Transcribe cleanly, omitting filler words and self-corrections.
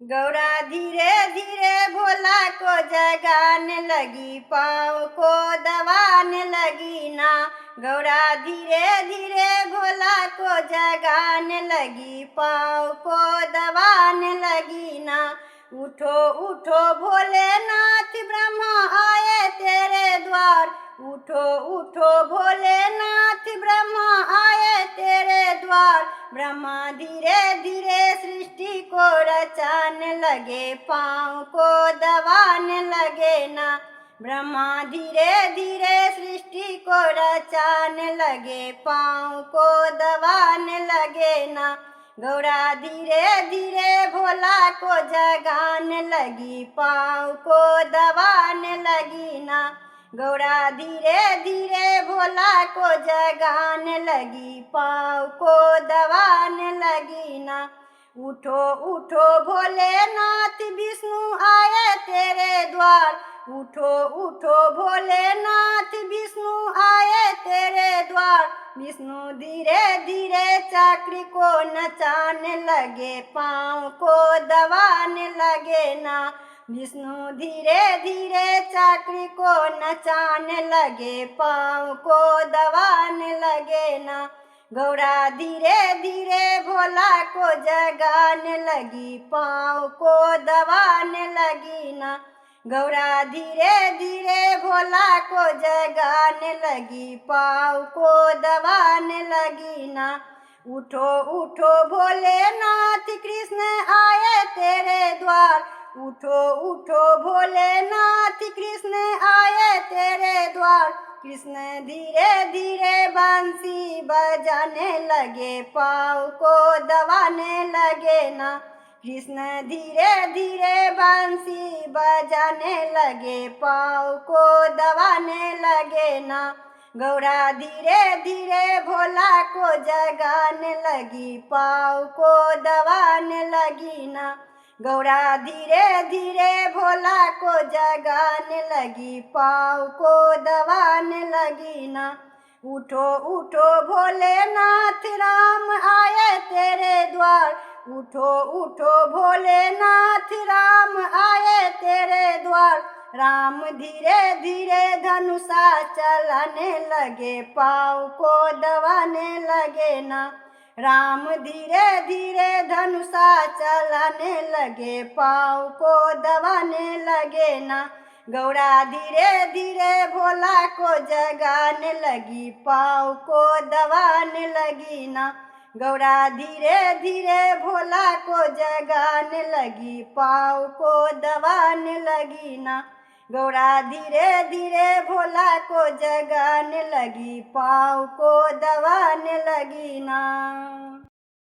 गौरा धीरे धीरे भोला को जगाने लगी, पाँव को दबाने लगी ना। गौरा धीरे धीरे भोला को जगाने लगी, पाँव को दबाने लगी ना। उठो उठो भोलेनाथ, ब्रह्मा आए तेरे द्वार। उठो उठो भोलेनाथ, ब्रह्मा आए तेरे द्वार। ब्रह्मा धीरे धीरे सृष्टि को रचाने लगे, पाँव को दबाने लगे ना। ब्रह्मा धीरे धीरे सृष्टि को रचाने लगे, पाँव को दबाने लगे ना। गौरा धीरे धीरे भोला को जगाने लगी, पाँव को दबाने लगी ना। गौरा धीरे धीरे भोला को जगाने लगी, पाँव को दबाने लगी ना। उठो उठो भोलेनाथ, विष्णु आए तेरे द्वार। उठो उठो भोलेनाथ, विष्णु आए तेरे द्वार। विष्णु धीरे धीरे चक्र को नचाने लगे, पाँव को दबाने लगे ना। विष्णु धीरे धीरे चक्र को नचाने लगे, पाँव को दबाने लगे ना। गौरा धीरे धीरे भोला को जगाने लगी, पाँव को दबाने लगी ना। गौरा धीरे धीरे भोला को जगाने लगी, पाँव को दबाने लगी ना। उठो उठो भोलेनाथ, कृष्ण आए तेरे द्वार। उठो उठो भोलेनाथ, कृष्ण आए तेरे द्वार। कृष्ण धीरे धीरे बंसी बजाने लगे, पाँव को दबाने लगे ना। कृष्ण धीरे धीरे बंसी बजाने लगे, पाँव को दबाने लगे ना। गौरा धीरे धीरे भोला को जगाने लगी, पाँव को दबाने लगी ना। गौरा धीरे धीरे भोला को जगाने लगी, पाँव को दबाने लगी ना। उठो उठो भोलेनाथ, राम आए तेरे द्वार। उठो उठो भोलेनाथ, राम आए तेरे द्वार। राम धीरे धीरे धनुषा चलाने लगे, पाँव को दबाने लगे ना। राम धीरे धीरे धनुषा चलाने लगे, पाँव को दबाने लगे ना। गौरा धीरे धीरे भोला को जगाने लगी, पाँव को दबाने लगी ना। गौरा धीरे धीरे भोला को जगाने लगी, पाँव को दबाने लगी ना। गौरा धीरे धीरे भोला को जगाने लगी, पाँव को दबाने लगी ना।